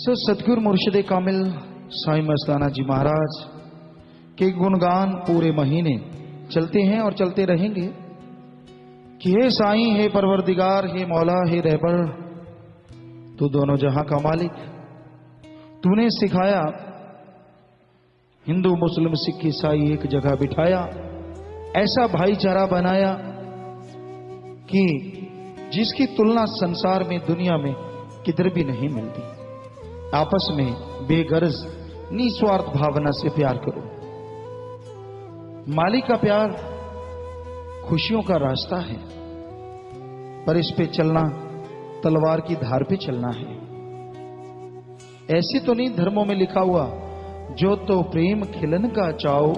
सतगुरु मुर्शिद कामिल साईं मस्ताना जी महाराज के गुणगान पूरे महीने चलते हैं और चलते रहेंगे कि हे साईं, हे परवरदिगार, हे मौला, हे रहबर, तू दोनों जहां का मालिक। तूने सिखाया हिंदू मुस्लिम सिख ईसाई एक जगह बिठाया, ऐसा भाईचारा बनाया कि जिसकी तुलना संसार में दुनिया में किधर भी नहीं मिलती। आपस में बेगर्ज निस्वार्थ भावना से प्यार करो। मालिक का प्यार खुशियों का रास्ता है, पर इस पे चलना तलवार की धार पे चलना है। ऐसे तो नहीं धर्मों में लिखा हुआ, जो तो प्रेम खिलन का चाओ,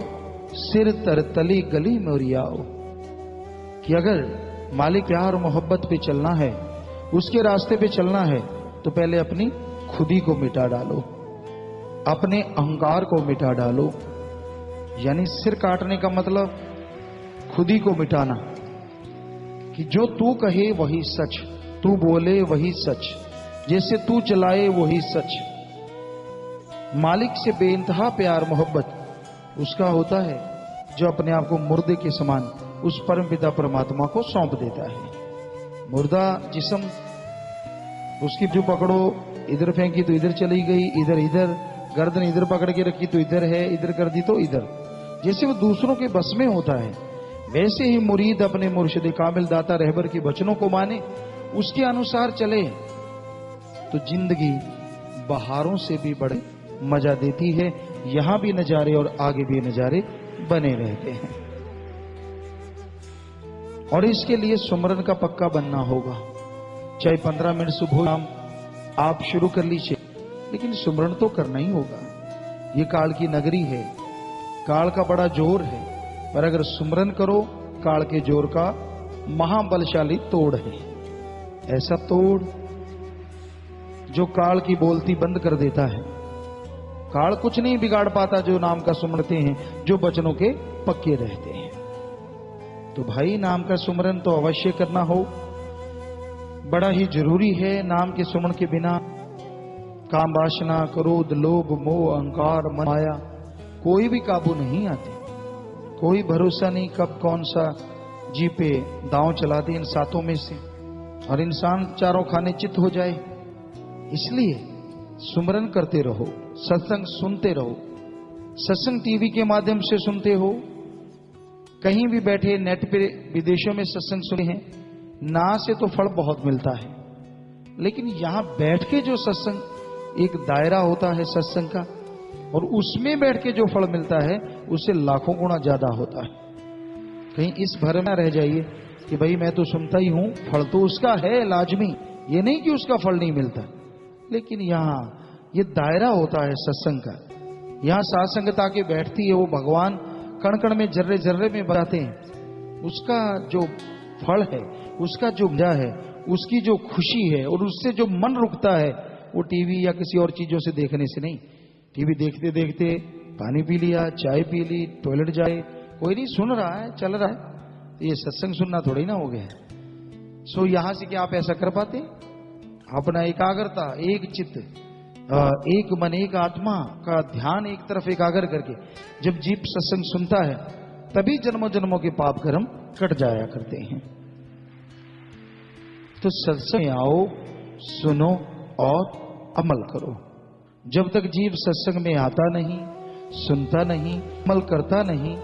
सिर तरतली गली मोरियाओ, कि अगर मालिक प्यार मोहब्बत पे चलना है, उसके रास्ते पे चलना है, तो पहले अपनी खुदी को मिटा डालो, अपने अहंकार को मिटा डालो। यानी सिर काटने का मतलब खुदी को मिटाना, कि जो तू कहे वही सच, तू बोले वही सच, जैसे तू चलाए वही सच। मालिक से बेइंतहा प्यार मोहब्बत उसका होता है जो अपने आप को मुर्दे के समान उस परम पिता परमात्मा को सौंप देता है। मुर्दा जिस्म, उसकी जो पकड़ो, इधर फेंकी तो इधर चली गई, इधर इधर, गर्दन इधर पकड़ के रखी तो इधर है, इधर कर दी तो इधर। जैसे वो दूसरों के बस में होता है, वैसे ही मुरीद अपने मुर्शिद कामिल दाता रहबर के वचनों को माने, उसके अनुसार चले, तो जिंदगी बहारों से भी बड़े मजा देती है। यहां भी नजारे और आगे भी नजारे बने रहते हैं। और इसके लिए सुमरन का पक्का बनना होगा। चाहे 15 मिनट सुबह शाम आप शुरू कर लीजिए, लेकिन सुमरन तो करना ही होगा। ये काल की नगरी है, काल का बड़ा जोर है, पर अगर सुमरन करो, काल के जोर का महाबलशाली तोड़ है। ऐसा तोड़ जो काल की बोलती बंद कर देता है। काल कुछ नहीं बिगाड़ पाता जो नाम का सुमरते हैं, जो बचनों के पक्के रहते हैं। तो भाई, नाम का सुमरन तो अवश्य करना हो, बड़ा ही जरूरी है। नाम के सुमरन के बिना काम वासना, क्रोध, लोभ, मोह, अहंकार, माया कोई भी काबू नहीं आते। कोई भरोसा नहीं कब कौन सा जी पे दांव चला दे इन सातों में से, और इंसान चारों खाने चित हो जाए। इसलिए सुमरन करते रहो, सत्संग सुनते रहो। सत्संग टीवी के माध्यम से सुनते हो, कहीं भी बैठे नेट पे विदेशों में सत्संग सुने हैं ना, से तो फल बहुत मिलता है। लेकिन यहां बैठ के जो सत्संग, एक दायरा होता है सत्संग का, और उसमें बैठ के जो फल मिलता है उससे लाखों गुना ज्यादा होता है। कहीं इस भर में रह जाइए कि भाई मैं तो सुनता ही हूं, फल तो उसका है लाजमी, ये नहीं कि उसका फल नहीं मिलता। लेकिन यहां ये दायरा होता है सत्संग का। यहां साथ संगत आके बैठती है, वो भगवान कण कण में, जर्रे जर्रे में बताते हैं। उसका जो फल है, उसका जो मजा है, उसकी जो खुशी है, और उससे जो मन रुकता है, वो टीवी या किसी और चीजों से देखने से नहीं। टीवी देखते देखते पानी पी लिया, चाय पी ली, टॉयलेट जाए, कोई नहीं सुन रहा है, चल रहा है, तो ये सत्संग सुनना थोड़ी ना हो गया। सो यहां से क्या आप ऐसा कर पाते? अपना एकाग्रता, एक चित्त, एक मन, एक आत्मा का ध्यान एक तरफ एकाग्र करके जब जीव सत्संग सुनता है, तभी जन्मों जन्मों के पाप कर्म कट जाया करते हैं। तो सत्संग आओ, सुनो और अमल करो। जब तक जीव सत्संग में आता नहीं, सुनता नहीं, अमल करता नहीं,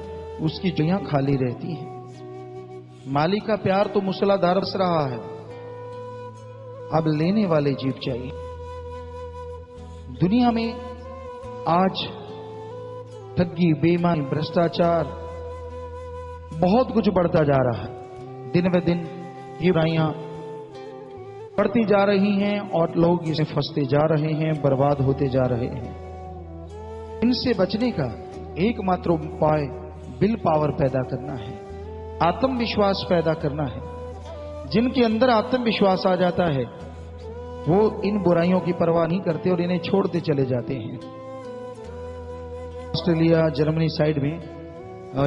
उसकी जुइयां खाली रहती हैं। मालिक का प्यार तो मूसलाधार बरस रहा है, अब लेने वाले जीव चाहिए। दुनिया में आज ठगी, बेईमानी, भ्रष्टाचार बहुत कुछ बढ़ता जा रहा है। दिन ब दिन ये बुराइयां बढ़ती जा रही हैं और लोग इसे फंसते जा रहे हैं, बर्बाद होते जा रहे हैं। इनसे बचने का एकमात्र उपाय विल पावर पैदा करना है, आत्मविश्वास पैदा करना है। जिनके अंदर आत्मविश्वास आ जाता है, वो इन बुराइयों की परवाह नहीं करते और इन्हें छोड़ते चले जाते हैं। ऑस्ट्रेलिया, जर्मनी साइड में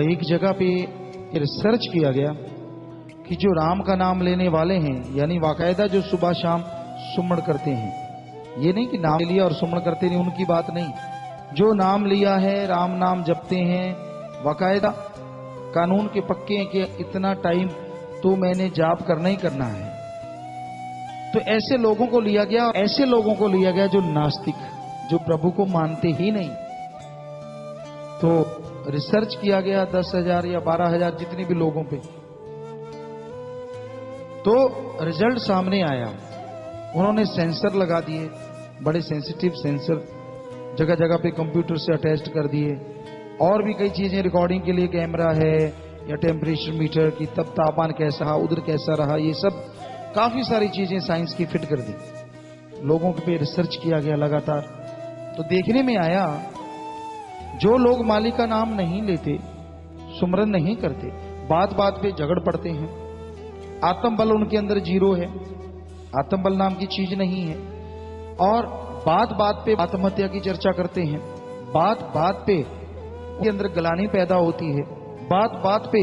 एक जगह पे रिसर्च किया गया कि जो राम का नाम लेने वाले हैं, यानी बाकायदा जो सुबह शाम सुमन करते हैं, ये नहीं कि नाम ले लिया और सुमरण करते नहीं, उनकी बात नहीं। जो नाम लिया है, राम नाम जपते हैं, बाकायदा कानून के पक्के हैं कि इतना टाइम तो मैंने जाप करना ही करना है, तो ऐसे लोगों को लिया गया। ऐसे लोगों को लिया गया जो नास्तिक, जो प्रभु को मानते ही नहीं। तो रिसर्च किया गया 10,000 या 12,000 जितने भी लोगों पे, तो रिजल्ट सामने आया। उन्होंने सेंसर लगा दिए, बड़े सेंसिटिव सेंसर जगह जगह पे कंप्यूटर से अटैच्ड कर दिए, और भी कई चीजें रिकॉर्डिंग के लिए कैमरा है या टेम्परेचर मीटर की, तब तापमान कैसा रहा, उधर कैसा रहा, ये सब काफी सारी चीजें साइंस की फिट कर दी। लोगों पे रिसर्च किया गया लगातार। तो देखने में आया जो लोग मालिक का नाम नहीं लेते, सुमरन नहीं करते, बात बात पे झगड़ पड़ते हैं, आत्मबल उनके अंदर जीरो है, आत्मबल नाम की चीज नहीं है, और बात बात पे आत्महत्या की चर्चा करते हैं, बात बात पे उनके अंदर गलानी पैदा होती है, बात बात पे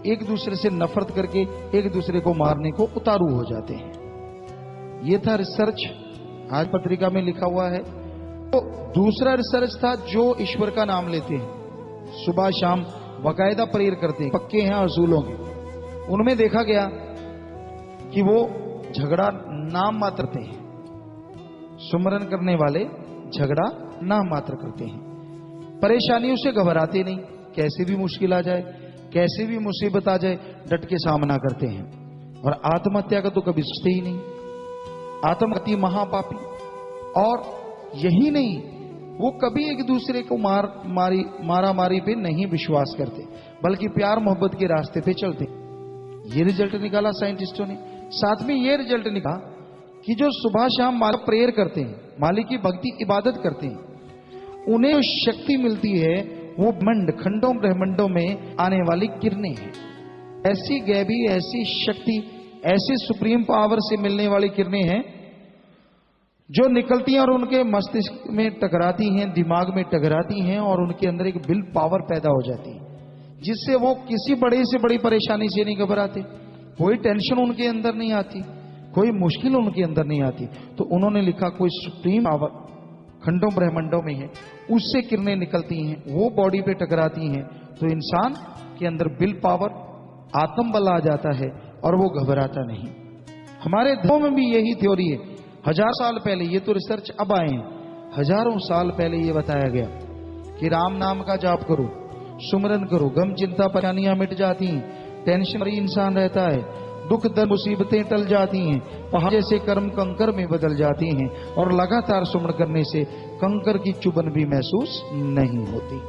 एक दूसरे से नफरत करके एक दूसरे को मारने को उतारू हो जाते हैं। ये था रिसर्च, आज पत्रिका में लिखा हुआ है। तो दूसरा रिसर्च था जो ईश्वर का नाम लेते हैं, सुबह शाम बाकायदा प्रेयर करते हैं, पक्के हैं असूलों के, उनमें देखा गया कि वो झगड़ा नाम मात्र करते हैं। सुमरन करने वाले झगड़ा नाम मात्र करते हैं, परेशानियों से घबराते नहीं, कैसे भी मुश्किल आ जाए, कैसे भी मुसीबत आ जाए, डट के सामना करते हैं। और आत्महत्या का तो कभी सोचते ही नहीं, आत्महत्या महापापी। और यही नहीं, वो कभी एक दूसरे को मारा मारी पे नहीं विश्वास करते, बल्कि प्यार मोहब्बत के रास्ते पे चलते। ये रिजल्ट निकाला साइंटिस्टों ने। साथ में ये रिजल्ट निकाला कि जो सुबह शाम मालिक प्रेयर करते हैं, मालिक की भक्ति इबादत करते हैं, उन्हें जो शक्ति मिलती है वो मंड खंडों ब्रह्मंडों में आने वाली किरणें हैं। ऐसी गैबी, ऐसी शक्ति, ऐसी सुप्रीम पावर से मिलने वाली किरणें हैं जो निकलती हैं और उनके मस्तिष्क में टकराती हैं, दिमाग में टकराती हैं, और उनके अंदर एक विल पावर पैदा हो जाती है, जिससे वो किसी बड़ी से बड़ी परेशानी से नहीं घबराते, कोई टेंशन उनके अंदर नहीं आती, कोई मुश्किल उनके अंदर नहीं आती। तो उन्होंने लिखा कोई सुप्रीम पावर खंडों ब्रह्मंडों में है, उससे किरणें निकलती हैं, वो बॉडी पे टकराती हैं, तो इंसान के अंदर विल पावर, आत्मबल आ जाता है और वो घबराता नहीं। हमारे धर्म में भी यही थ्योरी है। 1000 साल पहले, ये तो रिसर्च अब आए हैं, हजारों साल पहले ये बताया गया कि राम नाम का जाप करो, सुमरन करो, गम चिंता परेशानियां मिट जाती हैं, टेंशन फ्री इंसान रहता है, दुख दर्द मुसीबतें टल जाती हैं, पहाड़ जैसे कर्म कंकर में बदल जाती हैं, और लगातार सुमरण करने से कंकर की चुभन भी महसूस नहीं होती।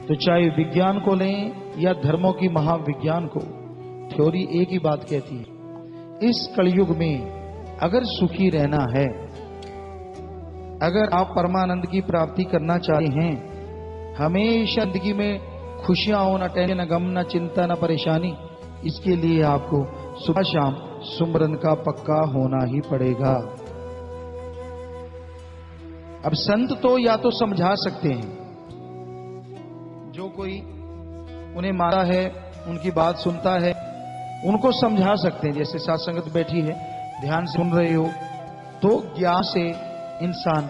तो चाहे विज्ञान को लें या धर्मों की महाविज्ञान को, थ्योरी एक ही बात कहती है, इस कलयुग में अगर सुखी रहना है, अगर आप परमानंद की प्राप्ति करना चाहते हैं, हमेशा जिंदगी में खुशियां हो, न टेंशन, न गम, न चिंता, न परेशानी, इसके लिए आपको सुबह शाम सुमरन का पक्का होना ही पड़ेगा। अब संत तो या तो समझा सकते हैं, जो कोई उन्हें मारा है, उनकी बात सुनता है, उनको समझा सकते हैं। जैसे साथ संगत बैठी है, ध्यान से सुन रहे हो, तो ज्ञान से इंसान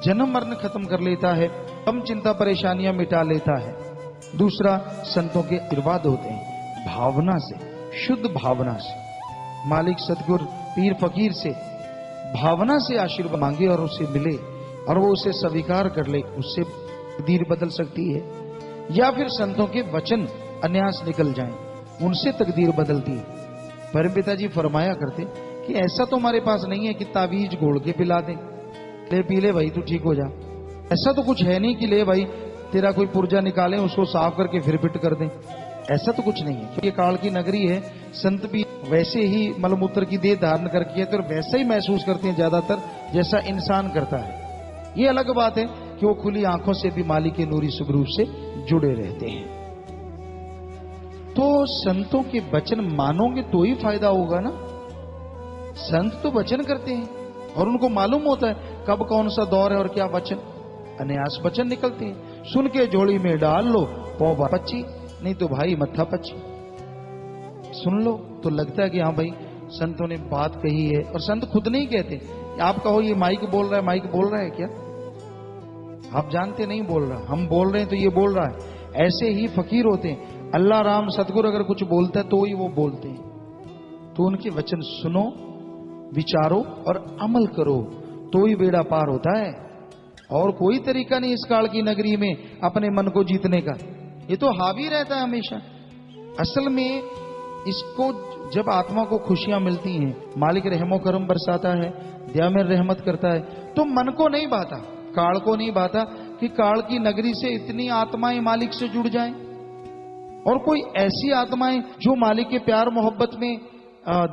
जन्म मरण खत्म कर लेता है, कम चिंता परेशानियां मिटा लेता है। दूसरा, संतों के आशीर्वाद होते हैं, भावना से, शुद्ध भावना से, मालिक सतगुरु पीर फकीर से भावना से आशीर्वाद मांगे और उसे मिले और वो उसे स्वीकार कर ले, उससे तकदीर बदल सकती है। या फिर संतों के वचन अन्यास निकल जाएं, उनसे तकदीर बदलती है। परमपिता जी फरमाया करते कि ऐसा तो हमारे पास नहीं है कि तावीज घोल के पिला दें, ले पी ले भाई तू ठीक हो जा। ऐसा तो कुछ है नहीं कि ले भाई तेरा कोई पुर्जा निकालें, उसको साफ करके फिर फिट कर दें, ऐसा तो कुछ नहीं है। क्योंकि काल की नगरी है, संत भी वैसे ही मलमूत्र की देह धारण करके तो वैसा ही महसूस करते हैं ज्यादातर जैसा इंसान करता है। ये अलग बात है कि वो खुली आंखों से भी मालिक के नूरी स्वरूप से जुड़े रहते हैं। तो संतों के वचन मानोगे तो ही फायदा होगा ना। संत तो वचन करते हैं और उनको मालूम होता है कब कौन सा दौर है और क्या वचन, अन्यास वचन निकलते हैं। सुन के झोली में डाल लो पौवा पच्ची, नहीं तो भाई मत्था पच्ची। सुन लो तो लगता है कि हाँ भाई संतों ने बात कही है, और संत खुद नहीं कहते। आप कहो ये माइक बोल रहा है, माइक बोल रहा है क्या? आप जानते नहीं बोल रहा, हम बोल रहे हैं तो ये बोल रहा है। ऐसे ही फकीर होते हैं, अल्लाह राम सतगुरु अगर कुछ बोलता है तो ही वो बोलते हैं। तो उनके वचन सुनो, विचारो और अमल करो, तो ही बेड़ा पार होता है। और कोई तरीका नहीं इस काल की नगरी में अपने मन को जीतने का, ये तो हावी रहता है हमेशा। असल में इसको जब आत्मा को खुशियां मिलती हैं, मालिक रहमो करम बरसाता है, दया में रहमत करता है, तो मन को नहीं भाता, काल को नहीं भाता कि काल की नगरी से इतनी आत्माएं मालिक से जुड़ जाएं, और कोई ऐसी आत्माएं जो मालिक के प्यार मोहब्बत में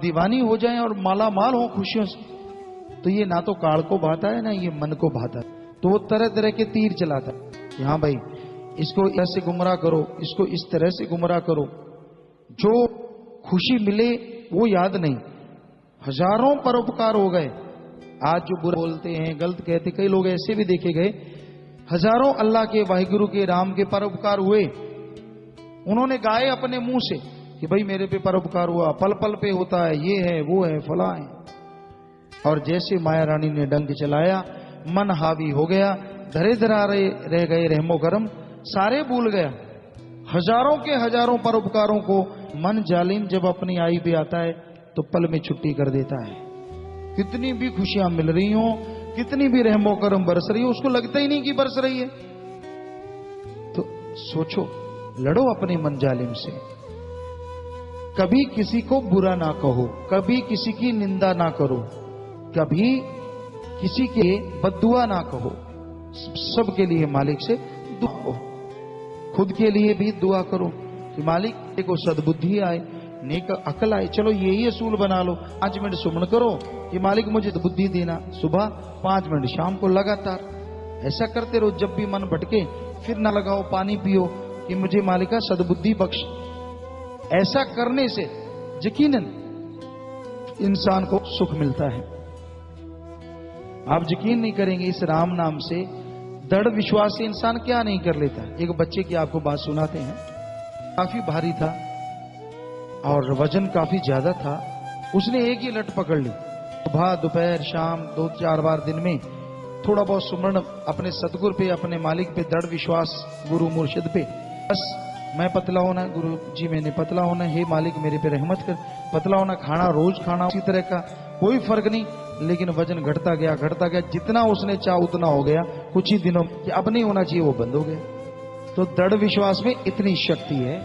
दीवानी हो जाएं और माला माल हो खुशियों से। तो ये ना तो काल को भाता है ना ये मन को भाता है। तो वो तरह तरह के तीर चलाता है कि हाँ भाई इसको ऐसे गुमराह करो, इसको इस तरह से गुमराह करो, जो खुशी मिले वो याद नहीं। हजारों परोपकार हो गए, आज जो बुरा बोलते हैं, गलत कहते, कई लोग ऐसे भी देखे गए, हजारों अल्लाह के, वाहिगुरु के, राम के परोपकार हुए, उन्होंने गाए अपने मुंह से कि भाई मेरे पे परोपकार हुआ, पल पल पे होता है, ये है वो है फला है। और जैसे माया रानी ने डंक चलाया, मन हावी हो गया, धरे धरा रह गए रहमो करम, सारे भूल गया। हजारों के हजारों परोपकारों को मन जालिम जब अपनी आई पे आता है तो पल में छुट्टी कर देता है। कितनी भी खुशियां मिल रही हो, कितनी भी रहमो करम बरस रही हो, उसको लगता ही नहीं कि बरस रही है। तो सोचो, लड़ो अपने मन जालिम से, कभी किसी को बुरा ना कहो, कभी किसी की निंदा ना करो, कभी किसी के बद्दुआ ना कहो, सबके लिए मालिक से दुआ करो। खुद के लिए भी दुआ करो कि मालिक को सद्बुद्धि आए, नेक अकल आए। चलो यही असूल बना लो, 5 मिनट सुमन करो कि मालिक मुझे बुद्धि देना, सुबह 5 मिनट, शाम को लगातार ऐसा करते रहो। जब भी मन भटके फिर ना लगाओ, पानी पियो कि मुझे मालिका सद्बुद्धि बख्श। ऐसा करने से यकीनन इंसान को सुख मिलता है। आप यकीन नहीं करेंगे, इस राम नाम से दृढ़ विश्वास से इंसान क्या नहीं कर लेता। एक बच्चे की आपको बात सुनाते हैं, काफी भारी था और वजन काफी ज्यादा था। उसने एक ही लट पकड़ ली, सुबह दोपहर शाम 2-4 बार दिन में थोड़ा बहुत सुमरण अपने सतगुर पे, अपने मालिक पे दृढ़ विश्वास, गुरु मुर्शिद पे। बस मैं पतला होना, गुरु जी मैंने पतला होना, हे मालिक मेरे पे रहमत कर। पतला होना, खाना रोज खाना उसी तरह का, कोई फर्क नहीं, लेकिन वजन घटता गया घटता गया। जितना उसने चाहा उतना हो गया। कुछ ही दिनों कि अब नहीं होना चाहिए वो बंद हो गया। तो दृढ़ विश्वास में इतनी शक्ति है।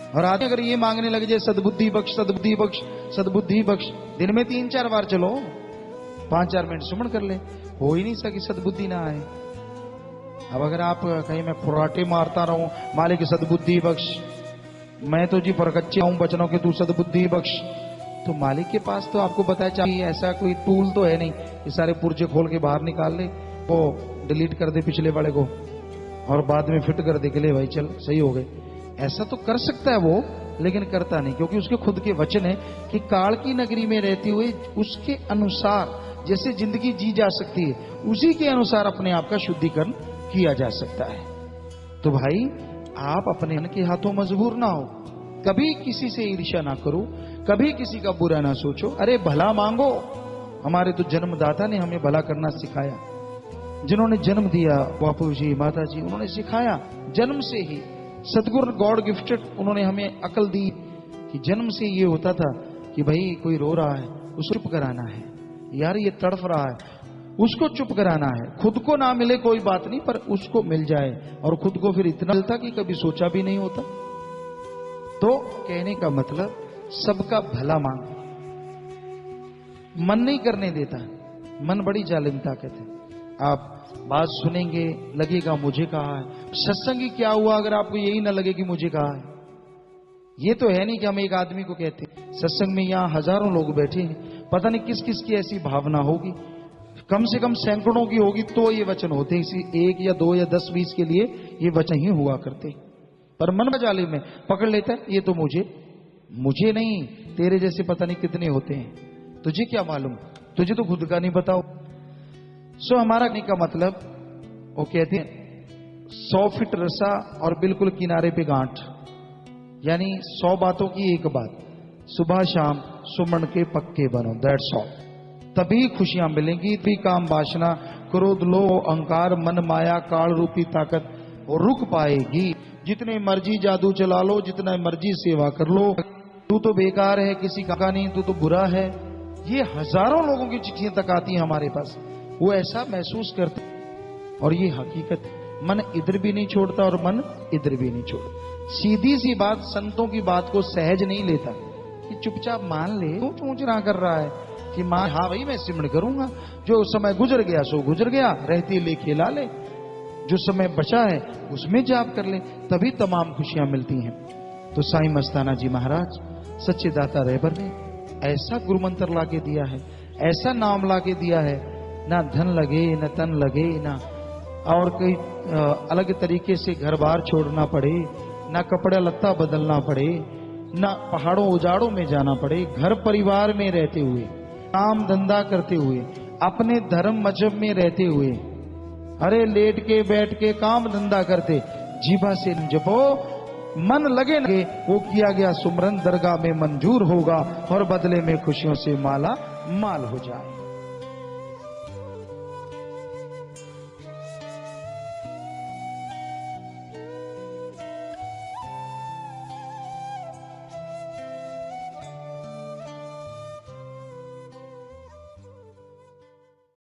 और आदमी अगर ये मांगने लगे जाए सद्बुद्धि बख्श, सद्बुद्धि बख्श, सद्बुद्धि बख्श, दिन में 3-4 बार चलो, 5-4 मिनट सुमन कर ले, हो ही नहीं सकी सद्बुद्धि ना आए। अब अगर आप कहीं मैं फुर्राटे मारता रहूं, मालिक सद्बुद्धि बख्श, मैं तो जी फरकच्चे हूं बचनों के, तू सद्बुद्धि बख्श, तो मालिक के पास तो आपको पता चाहिए ऐसा कोई टूल तो है नहीं कि सारे पुर्जे खोल के बाहर निकाल ले, वो डिलीट कर दे पिछले वाले को और बाद में फिट कर दे के ले भाई चल सही हो गए। ऐसा तो कर सकता है वो, लेकिन करता नहीं, क्योंकि उसके खुद के वचन है कि काल की नगरी में रहते हुए उसके अनुसार जैसे जिंदगी जी जा सकती है, उसी के अनुसार अपने आप का शुद्धिकरण किया जा सकता है। तो भाई आप अपने मन के हाथों मजबूर ना हो, कभी किसी से ईर्ष्या ना करो, कभी किसी का बुरा ना सोचो। अरे भला मांगो। हमारे तो जन्मदाता ने हमें भला करना सिखाया, जिन्होंने जन्म दिया बापू जी माता जी, उन्होंने सिखाया जन्म से ही। सतगुरु गॉड गिफ्टेड, उन्होंने हमें अकल दी कि जन्म से ये होता था कि भाई कोई रो रहा है उसको चुप कराना है, यार ये तड़फ रहा है उसको चुप कराना है। खुद को ना मिले कोई बात नहीं, पर उसको मिल जाए, और खुद को फिर इतना मिलता कि कभी सोचा भी नहीं होता। तो कहने का मतलब सबका भला मांग, मन नहीं करने देता, मन बड़ी जालिम ताकत है। आप बात सुनेंगे लगेगा मुझे कहा है। सत्संगी क्या हुआ अगर आपको यही ना लगे कि मुझे कहा है। ये तो है नहीं कि हम एक आदमी को कहते हैं, सत्संग में यहां हजारों लोग बैठे हैं, पता नहीं किस किस की ऐसी भावना होगी, कम से कम सैकड़ों की होगी, तो ये वचन होते हैं। इसी 1 या 2 या 10-20 के लिए ये वचन ही हुआ करते, पर मन जालिम में पकड़ लेता है, ये तो मुझे नहीं, तेरे जैसे पता नहीं कितने होते हैं, तुझे क्या मालूम, तुझे तो खुद का नहीं बताओ। सो हमारा कहने का मतलब, वो कहते हैं 100 फीट रस्सा और बिल्कुल किनारे पे गांठ, यानी 100 बातों की एक बात। सुबह शाम सुमन के पक्के बनो, दैट्स ऑल। तभी खुशियां मिलेंगी, तभी काम वासना क्रोध लोभ अहंकार मन माया काल रूपी ताकत रुक पाएगी। जितने मर्जी जादू चला लो, जितना मर्जी सेवा कर लो, तू तो बेकार है, किसी का नहीं, तू तो बुरा है। ये हजारों लोगों की चिट्ठियां तक आती हैं हमारे पास, वो ऐसा महसूस करते। और ये हकीकत है, मन इधर भी नहीं छोड़ता और मन इधर भी नहीं छोड़ता। सीधी सी बात, संतों की बात को सहज नहीं लेता कि चुपचाप मान ले। तू चूंचना कर रहा है कि हाँ भाई मैं सिमरण करूंगा, जो समय गुजर गया सो गुजर गया, रहती ले खेला ले, जो समय बचा है उसमें जाप कर ले, तभी तमाम खुशियां मिलती हैं। तो साईं मस्ताना जी महाराज सच्चे दाता रहबर ने ऐसा गुरु मंत्र लाके दिया है, ऐसा नाम लाके दिया है, ना धन लगे न तन लगे, ना और कोई अलग तरीके से घर बार छोड़ना पड़े, ना कपड़ा लत्ता बदलना पड़े, ना पहाड़ों उजाड़ों में जाना पड़े, घर परिवार में रहते हुए, काम धंधा करते हुए, अपने धर्म मजहब में रहते हुए, अरे लेट के बैठ के काम धंधा करते, जीभा से जपो, मन लगे लगे, वो किया गया सुमरन दरगाह में मंजूर होगा और बदले में खुशियों से माला माल हो जाए।